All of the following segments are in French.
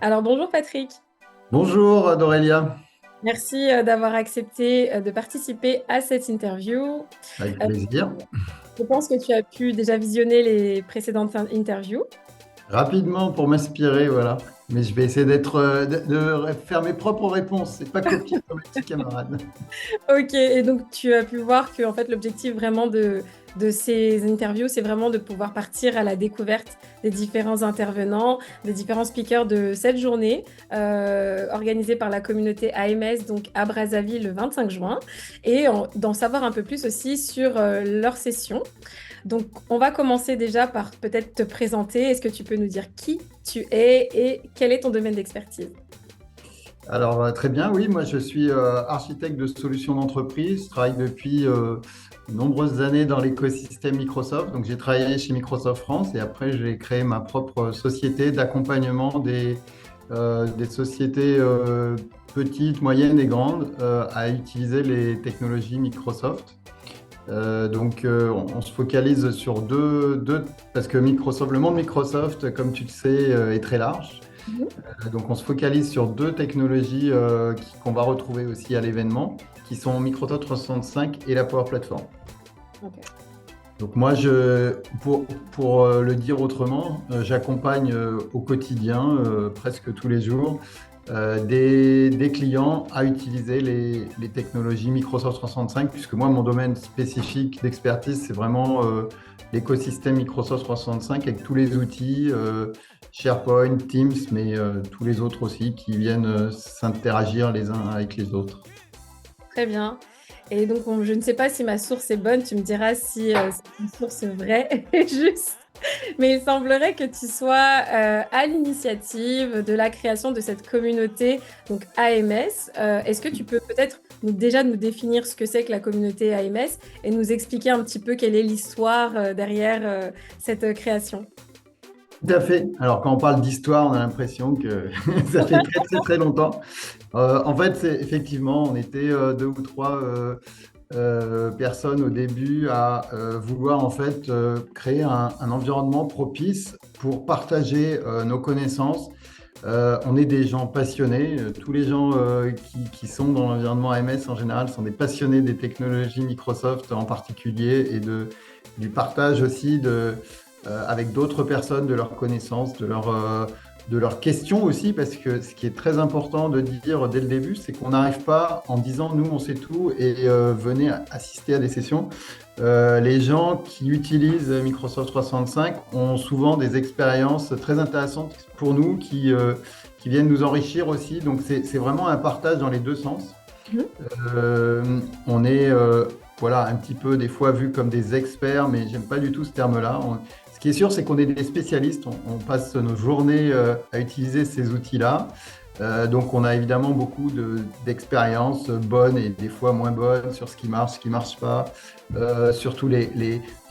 Alors bonjour Patrick, Bonjour Dorélia, merci d'avoir accepté de participer à cette interview. avec Euh, plaisir. je pense que tu as pu déjà visionner les précédentes interviews. Rapidement pour m'inspirer, voilà. Mais je vais essayer de faire mes propres réponses, c'est pas copier comme les petits camarades. Ok, et donc tu as pu voir que en fait, l'objectif vraiment de ces interviews, c'est vraiment de pouvoir partir à la découverte des différents intervenants, des différents speakers de cette journée organisée par la communauté AMS, donc à Brazzaville le 25 juin, et d'en savoir un peu plus aussi sur leur session. Donc, on va commencer déjà par peut-être te présenter. Est-ce que tu peux nous dire qui tu es et quel est ton domaine d'expertise? Alors très bien, oui, moi je suis architecte de solutions d'entreprise, je travaille depuis de nombreuses années dans l'écosystème Microsoft. Donc j'ai travaillé chez Microsoft France et après j'ai créé ma propre société d'accompagnement des sociétés petites, moyennes et grandes à utiliser les technologies Microsoft. On se focalise sur parce que Microsoft, le monde Microsoft, comme tu le sais, est très large. Mhm. Donc, on se focalise sur deux technologies qu'on va retrouver aussi à l'événement, qui sont Microsoft 365 et la Power Platform. Ok. Donc, moi, pour le dire autrement, j'accompagne au quotidien, presque tous les jours, des clients à utiliser les technologies Microsoft 365, puisque moi, mon domaine spécifique d'expertise, c'est vraiment l'écosystème Microsoft 365 avec tous les outils, SharePoint, Teams, mais tous les autres aussi qui viennent s'interagir les uns avec les autres. Très bien. Et donc, je ne sais pas si ma source est bonne. Tu me diras si c'est une source vraie et juste. Mais il semblerait que tu sois à l'initiative de la création de cette communauté, donc AMS. Est-ce que tu peux peut-être déjà nous définir ce que c'est que la communauté AMS et nous expliquer un petit peu quelle est l'histoire derrière cette création? Tout à fait. Alors, quand on parle d'histoire, on a l'impression que ça fait très, très, très longtemps. En fait, effectivement, on était deux ou trois personnes au début à vouloir en fait créer un environnement propice pour partager nos connaissances. On est des gens passionnés. Tous les gens qui sont dans l'environnement AMS en général sont des passionnés des technologies Microsoft en particulier et du partage aussi avec d'autres personnes de leurs connaissances, de leurs questions aussi, parce que ce qui est très important de dire dès le début, c'est qu'on n'arrive pas en disant nous on sait tout et venez assister à des sessions. Les gens qui utilisent Microsoft 365 ont souvent des expériences très intéressantes pour nous qui viennent nous enrichir aussi. Donc c'est vraiment un partage dans les deux sens. Mhm. On est voilà, un petit peu des fois vu comme des experts, mais j'aime pas du tout ce terme-là. Ce qui est sûr, c'est qu'on est des spécialistes. On passe nos journées à utiliser ces outils-là. Donc, on a évidemment beaucoup d'expériences bonnes et des fois moins bonnes sur ce qui marche pas. Surtout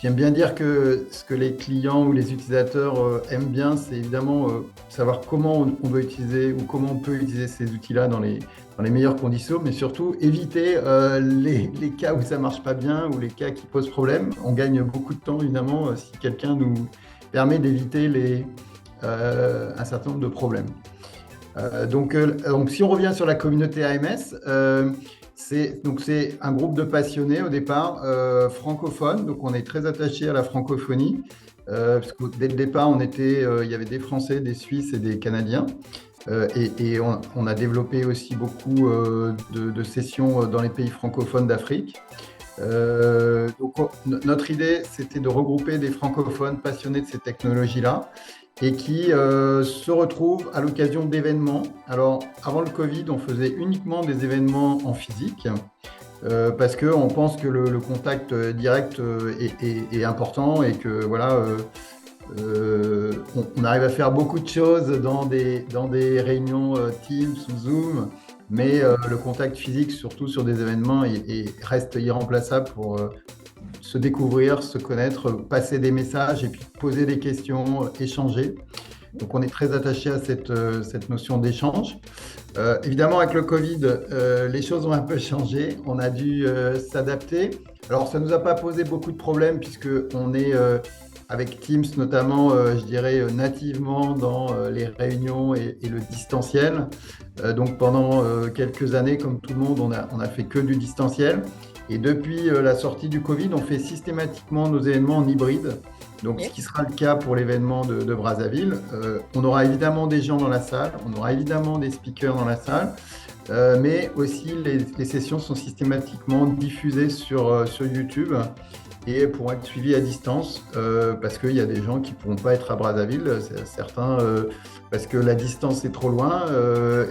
J'aime bien dire que ce que les clients ou les utilisateurs aiment bien, c'est évidemment savoir comment on veut utiliser ou comment on peut utiliser ces outils-là dans les meilleures conditions, mais surtout éviter les cas où ça marche pas bien ou les cas qui posent problème. On gagne beaucoup de temps, évidemment, si quelqu'un nous permet d'éviter un certain nombre de problèmes. Donc, si on revient sur la communauté AMS, c'est un groupe de passionnés au départ, francophones. Donc, on est très attaché à la francophonie, parce que dès le départ, il y avait des Français, des Suisses et des Canadiens. Et on a développé aussi beaucoup de sessions dans les pays francophones d'Afrique. Notre idée, c'était de regrouper des francophones passionnés de ces technologies-là et qui se retrouvent à l'occasion d'événements. Alors, avant le Covid, on faisait uniquement des événements en physique parce qu'on pense que le contact direct est important et que voilà, on arrive à faire beaucoup de choses dans des réunions Teams ou Zoom, mais le contact physique, surtout sur des événements, reste irremplaçable pour se découvrir, se connaître, passer des messages et puis poser des questions, échanger. Donc on est très attaché à cette notion d'échange. Évidemment, avec le Covid, les choses ont un peu changé. On a dû s'adapter. Alors, ça ne nous a pas posé beaucoup de problèmes puisque avec Teams notamment, je dirais nativement dans les réunions et le distanciel. Donc pendant quelques années, comme tout le monde, on a fait que du distanciel. Et depuis la sortie du Covid, on fait systématiquement nos événements en hybride. Donc, ce Ok. qui sera le cas pour l'événement de Brazzaville. On aura évidemment des gens dans la salle, on aura évidemment des speakers dans la salle, mais aussi les sessions sont systématiquement diffusées sur YouTube et pourront être suivies à distance parce qu'il y a des gens qui ne pourront pas être à Brazzaville, certains parce que la distance est trop loin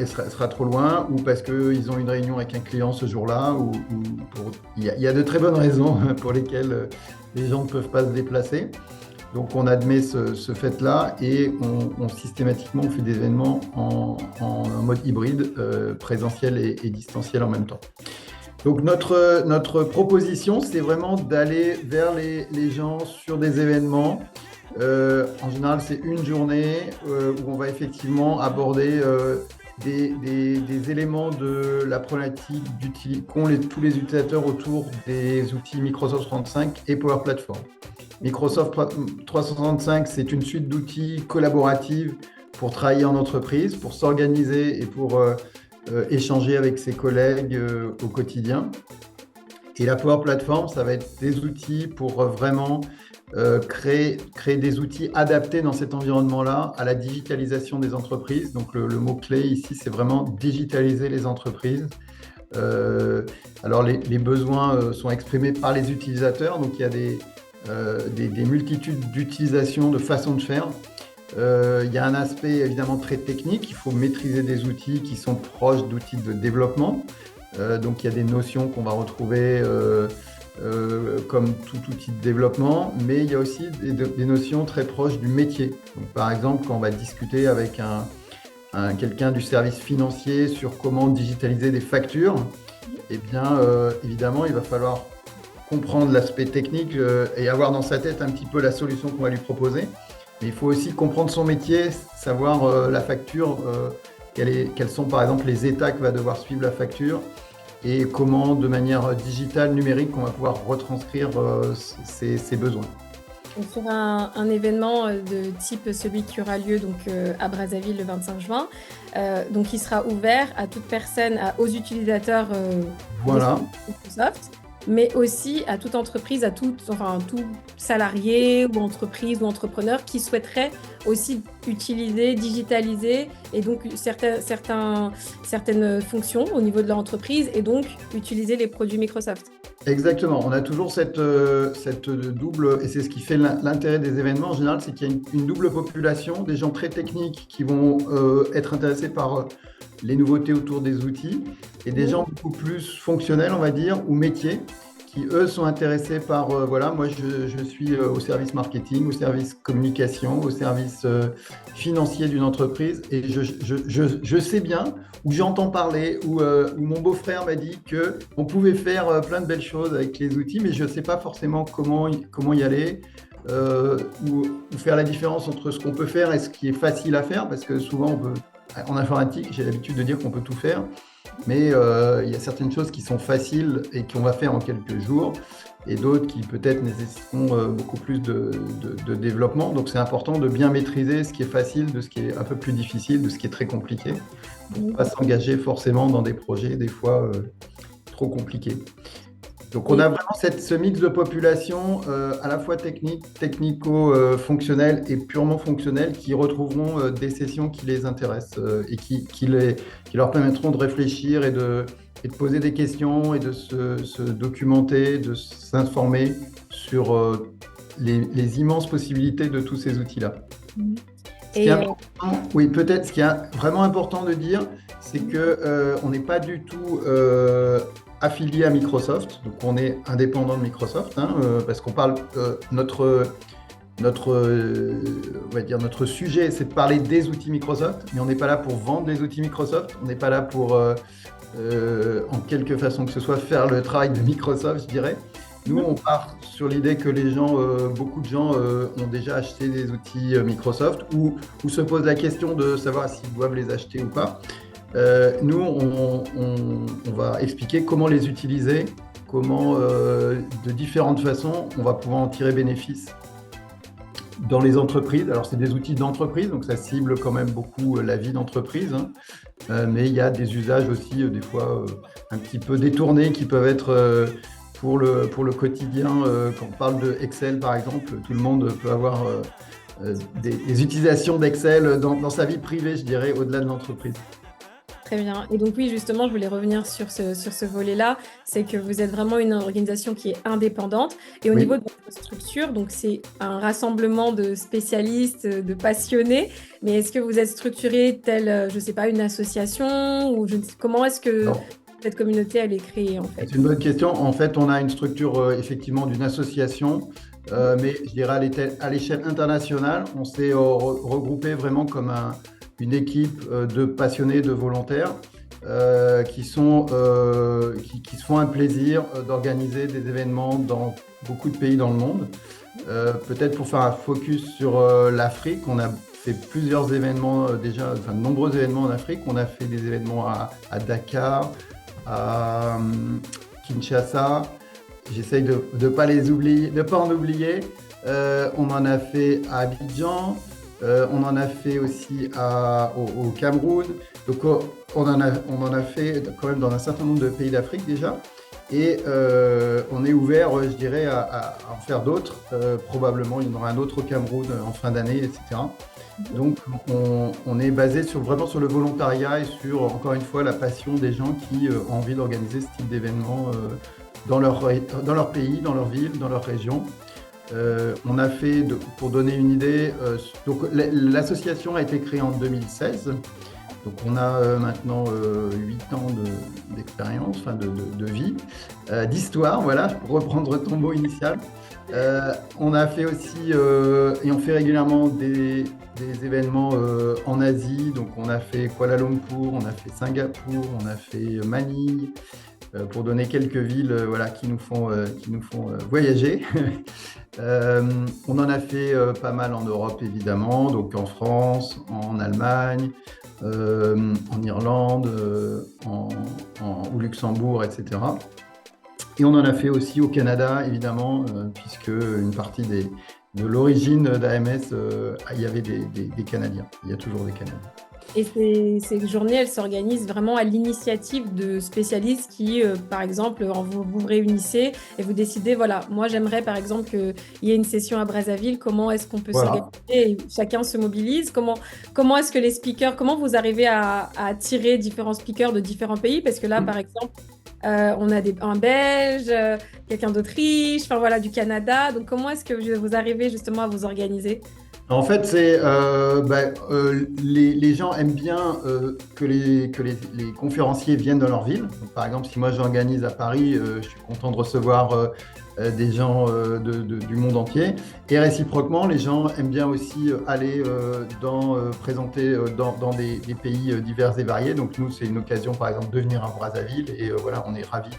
et sera trop loin, ou parce qu'ils ont une réunion avec un client ce jour-là, il y a de très bonnes raisons pour lesquelles les gens ne peuvent pas se déplacer. Donc on admet ce fait-là et on systématiquement on fait des événements en mode hybride, présentiel et distanciel en même temps. Donc notre proposition, c'est vraiment d'aller vers les gens sur des événements. En général, c'est une journée où on va effectivement aborder des éléments de la problématique qu'ont tous les utilisateurs autour des outils Microsoft 365 et Power Platform. Microsoft 365, c'est une suite d'outils collaboratifs pour travailler en entreprise, pour s'organiser et pour échanger avec ses collègues au quotidien. Et la Power Platform, ça va être des outils pour vraiment créer des outils adaptés dans cet environnement-là à la digitalisation des entreprises. Donc le mot-clé ici, c'est vraiment digitaliser les entreprises. Alors les besoins sont exprimés par les utilisateurs, donc il y a des multitudes d'utilisations, de façons de faire. Il y a un aspect évidemment très technique, il faut maîtriser des outils qui sont proches d'outils de développement. Donc il y a des notions qu'on va retrouver comme tout outil de développement, mais il y a aussi des notions très proches du métier. Donc, par exemple, quand on va discuter avec quelqu'un du service financier sur comment digitaliser des factures, eh bien évidemment il va falloir comprendre l'aspect technique et avoir dans sa tête un petit peu la solution qu'on va lui proposer. Mais il faut aussi comprendre son métier, savoir la facture, quels sont par exemple les états que va devoir suivre la facture et comment de manière digitale, numérique, on va pouvoir retranscrire ses besoins. Donc, sur un événement de type celui qui aura lieu donc, à Brazzaville le 25 juin, donc il sera ouvert à toute personne, aux utilisateurs Voilà. de Microsoft, mais aussi à toute entreprise, tout salarié ou entreprise ou entrepreneur qui souhaiterait aussi utiliser, digitaliser et donc certaines fonctions au niveau de leur entreprise et donc utiliser les produits Microsoft. Exactement, on a toujours cette double, et c'est ce qui fait l'intérêt des événements en général, c'est qu'il y a une double population, des gens très techniques qui vont être intéressés par les nouveautés autour des outils, et des gens beaucoup plus fonctionnels, on va dire, ou métiers, qui eux sont intéressés par, voilà, moi je suis au service marketing, au service communication, au service financier d'une entreprise, et je sais bien, ou j'entends parler, ou mon beau-frère m'a dit qu'on pouvait faire plein de belles choses avec les outils, mais je ne sais pas forcément comment y aller, ou faire la différence entre ce qu'on peut faire et ce qui est facile à faire, parce que souvent, en informatique, j'ai l'habitude de dire qu'on peut tout faire, mais il y a certaines choses qui sont faciles et qu'on va faire en quelques jours, et d'autres qui peut-être nécessiteront beaucoup plus de développement. Donc c'est important de bien maîtriser ce qui est facile, de ce qui est un peu plus difficile, de ce qui est très compliqué, pour ne pas s'engager forcément dans des projets des fois trop compliqués. Donc on a vraiment ce mix de population à la fois technico-fonctionnelle et purement fonctionnelle qui retrouveront des sessions qui les intéressent et qui leur permettront de réfléchir et de poser des questions et de se documenter, de s'informer sur les immenses possibilités de tous ces outils-là. Ce qui est vraiment important de dire, c'est qu'on n'est pas du tout affilié à Microsoft, donc on est indépendant de Microsoft, parce qu'on parle, on va dire notre sujet, c'est de parler des outils Microsoft, mais on n'est pas là pour vendre les outils Microsoft, on n'est pas là pour, en quelque façon que ce soit, faire le travail de Microsoft, je dirais. Nous, on part sur l'idée que beaucoup de gens ont déjà acheté des outils Microsoft ou se posent la question de savoir s'ils doivent les acheter ou pas. Nous, on va expliquer comment les utiliser, comment de différentes façons on va pouvoir en tirer bénéfice dans les entreprises. Alors, c'est des outils d'entreprise, donc ça cible quand même beaucoup la vie d'entreprise, hein. Mais il y a des usages aussi, des fois, un petit peu détournés qui peuvent être pour le quotidien. Quand on parle de Excel, par exemple, tout le monde peut avoir des utilisations d'Excel dans sa vie privée, je dirais, au-delà de l'entreprise. Très bien. Et donc oui, justement, je voulais revenir sur ce volet-là. C'est que vous êtes vraiment une organisation qui est indépendante. Et au Oui. niveau de votre structure, donc c'est un rassemblement de spécialistes, de passionnés. Mais est-ce que vous êtes structuré tel, je ne sais pas, une association ou comment est-ce que Alors, cette communauté, elle est créée en fait? c'est une bonne question. En fait, on a une structure effectivement d'une association, mais je dirais à l'échelle internationale, on s'est regroupé vraiment comme une équipe de passionnés, de volontaires qui se font un plaisir d'organiser des événements dans beaucoup de pays dans le monde. Peut-être pour faire un focus sur l'Afrique, on a fait plusieurs événements déjà, enfin de nombreux événements en Afrique. On a fait des événements à Dakar, à Kinshasa. J'essaye de ne pas les oublier, de pas en oublier. On en a fait à Abidjan. On en a fait aussi au Cameroun. Donc, on en a fait quand même dans un certain nombre de pays d'Afrique déjà. Et on est ouvert, je dirais, à en faire d'autres. Probablement, il y en aura un autre au Cameroun en fin d'année, etc. Donc, on est basé vraiment sur le volontariat et sur, encore une fois, la passion des gens qui ont envie d'organiser ce type d'événement dans leur pays, dans leur ville, dans leur région. On a fait, pour donner une idée, donc l'association a été créée en 2016. Donc on a maintenant 8 ans d'expérience, enfin de vie, d'histoire, voilà, pour reprendre ton mot initial. On a fait aussi, et on fait régulièrement des événements en Asie. Donc on a fait Kuala Lumpur, on a fait Singapour, on a fait Manille, pour donner quelques villes voilà, qui nous font voyager. On en a fait pas mal en Europe, évidemment, donc en France, en Allemagne, en Irlande, au Luxembourg, etc. Et on en a fait aussi au Canada, évidemment, puisque une partie de l'origine d'AMS, il y avait des Canadiens. Il y a toujours des Canadiens. Et ces journées, elles s'organisent vraiment à l'initiative de spécialistes qui, par exemple, vous réunissez et vous décidez, voilà, moi j'aimerais par exemple qu'il y ait une session à Brazzaville, comment est-ce qu'on peut Voilà. s'organiser et chacun se mobilise, comment est-ce que les speakers, comment vous arrivez à attirer différents speakers de différents pays, parce que là, par exemple, on a un Belge, quelqu'un d'Autriche, enfin voilà, du Canada, donc comment est-ce que vous arrivez justement à vous organiser? En fait, les gens aiment bien que les conférenciers viennent dans leur ville. Donc, par exemple, si moi j'organise à Paris, je suis content de recevoir des gens du monde entier. Et réciproquement, les gens aiment bien aussi aller présenter dans des pays divers et variés. Donc nous, c'est une occasion, par exemple, de venir à Brazzaville. Et voilà, on est ravis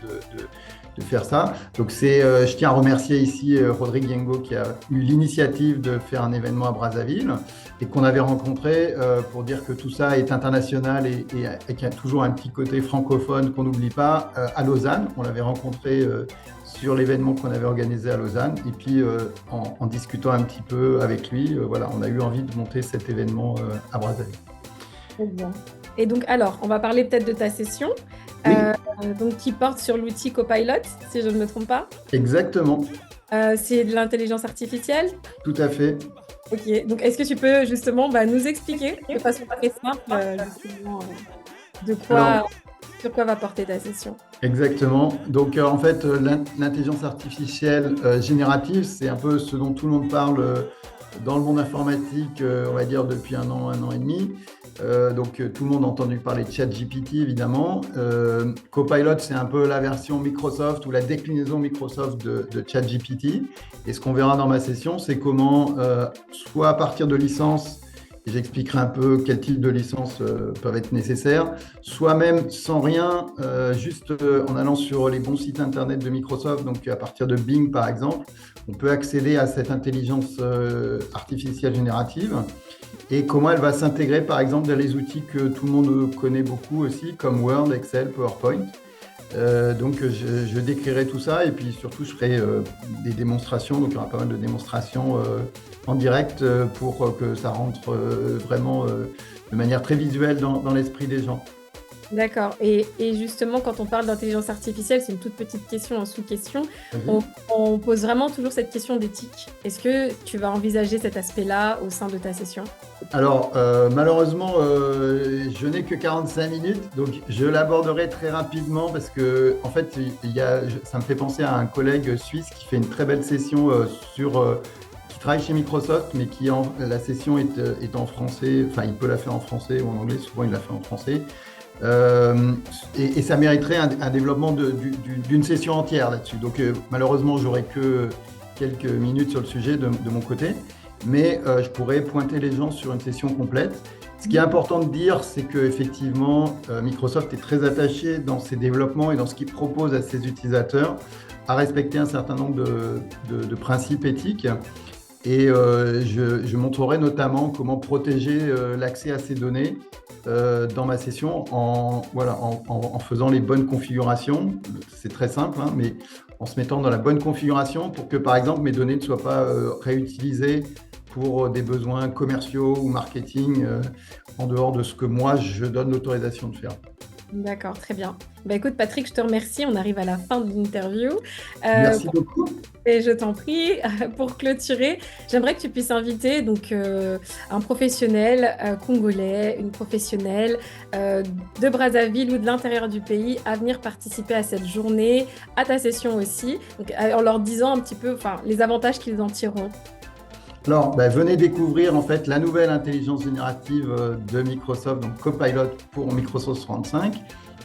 de faire ça. Donc je tiens à remercier ici Rodrigue Yengo qui a eu l'initiative de faire un événement à Brazzaville et qu'on avait rencontré pour dire que tout ça est international et qu'il y a toujours un petit côté francophone qu'on n'oublie pas à Lausanne. On l'avait rencontré sur l'événement qu'on avait organisé à Lausanne et puis en discutant un petit peu avec lui, voilà, on a eu envie de monter cet événement à Brazzaville. Très bien. Et donc, alors, on va parler peut-être de ta session, Oui, donc, qui porte sur l'outil Copilot, si je ne me trompe pas. exactement, C'est de l'intelligence artificielle. tout à fait. Ok, donc est-ce que tu peux justement nous expliquer de façon très simple justement, Alors, sur quoi va porter ta session? exactement. Donc, en fait, l'intelligence artificielle générative, c'est un peu ce dont tout le monde parle dans le monde informatique, on va dire, depuis un an et demi. Donc, tout le monde a entendu parler de ChatGPT, évidemment. Copilot, c'est un peu la version Microsoft ou la déclinaison Microsoft de ChatGPT. Et ce qu'on verra dans ma session, c'est comment, soit à partir de licences, et j'expliquerai un peu quel type de licences peuvent être nécessaires, soit même sans rien, juste en allant sur les bons sites internet de Microsoft, donc à partir de Bing par exemple, on peut accéder à cette intelligence artificielle générative et comment elle va s'intégrer par exemple dans les outils que tout le monde connaît beaucoup aussi, comme Word, Excel, PowerPoint. Donc, je décrirai tout ça et puis surtout, je ferai des démonstrations. Donc, il y aura pas mal de démonstrations en direct pour que ça rentre vraiment de manière très visuelle dans l'esprit des gens. D'accord. Et justement, quand on parle d'intelligence artificielle, c'est une toute petite question en sous-question. On, Vas-y. on pose vraiment toujours cette question d'éthique. Est-ce que tu vas envisager cet aspect-là au sein de ta session? Alors, malheureusement, je n'ai que 45 minutes, donc je l'aborderai très rapidement parce que, en fait, ça me fait penser à un collègue suisse qui fait une très belle session qui travaille chez Microsoft, mais la session est en français. Enfin, il peut la faire en français ou en anglais. Souvent, il la fait en français. Et ça mériterait un développement d'une session entière là-dessus. Donc, malheureusement, j'aurai que quelques minutes sur le sujet de mon côté, mais je pourrais pointer les gens sur une session complète. Ce qui est important de dire, c'est qu'effectivement, Microsoft est très attaché dans ses développements et dans ce qu'il propose à ses utilisateurs à respecter un certain nombre de principes éthiques. Et je montrerai notamment comment protéger l'accès à ces données dans ma session en faisant les bonnes configurations. C'est très simple, hein, mais en se mettant dans la bonne configuration pour que, par exemple, mes données ne soient pas réutilisées pour des besoins commerciaux ou marketing en dehors de ce que moi, je donne l'autorisation de faire. D'accord, très bien. Bah, écoute, Patrick, je te remercie. On arrive à la fin de l'interview. Merci beaucoup. Et je t'en prie, pour clôturer, j'aimerais que tu puisses inviter donc, un professionnel congolais, une professionnelle de Brazzaville ou de l'intérieur du pays à venir participer à cette journée, à ta session aussi, donc, en leur disant un petit peu les avantages qu'ils en tireront. Alors, venez découvrir en fait la nouvelle intelligence générative de Microsoft, donc Copilot pour Microsoft 35,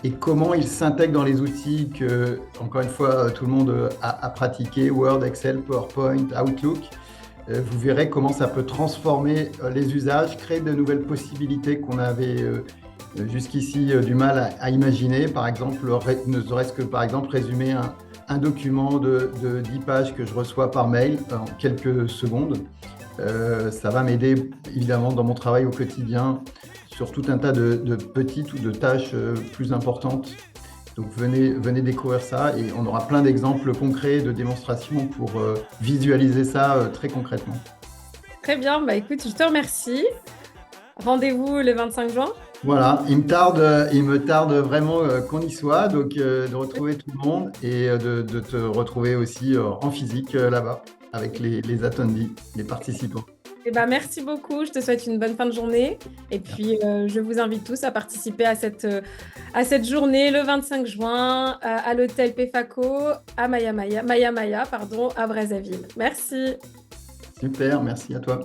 et comment il s'intègre dans les outils que, encore une fois, tout le monde a pratiqué, Word, Excel, PowerPoint, Outlook. Vous verrez comment ça peut transformer les usages, créer de nouvelles possibilités qu'on avait jusqu'ici du mal à imaginer. Par exemple, ne serait-ce que par exemple résumer un document de 10 pages que je reçois par mail en quelques secondes. Ça va m'aider évidemment dans mon travail au quotidien sur tout un tas de petites ou de tâches plus importantes. Donc venez découvrir ça et on aura plein d'exemples concrets de démonstrations pour visualiser ça très concrètement. Très bien, bah écoute, je te remercie. Rendez-vous le 25 juin. Voilà, il me tarde vraiment qu'on y soit, donc de retrouver tout le monde et de te retrouver aussi en physique là-bas avec les attendees, les participants. Eh ben, merci beaucoup, je te souhaite une bonne fin de journée et puis je vous invite tous à participer à cette journée le 25 juin à l'hôtel Pefaco à Maya Maya, pardon, à Brazzaville. Merci. Super, merci à toi.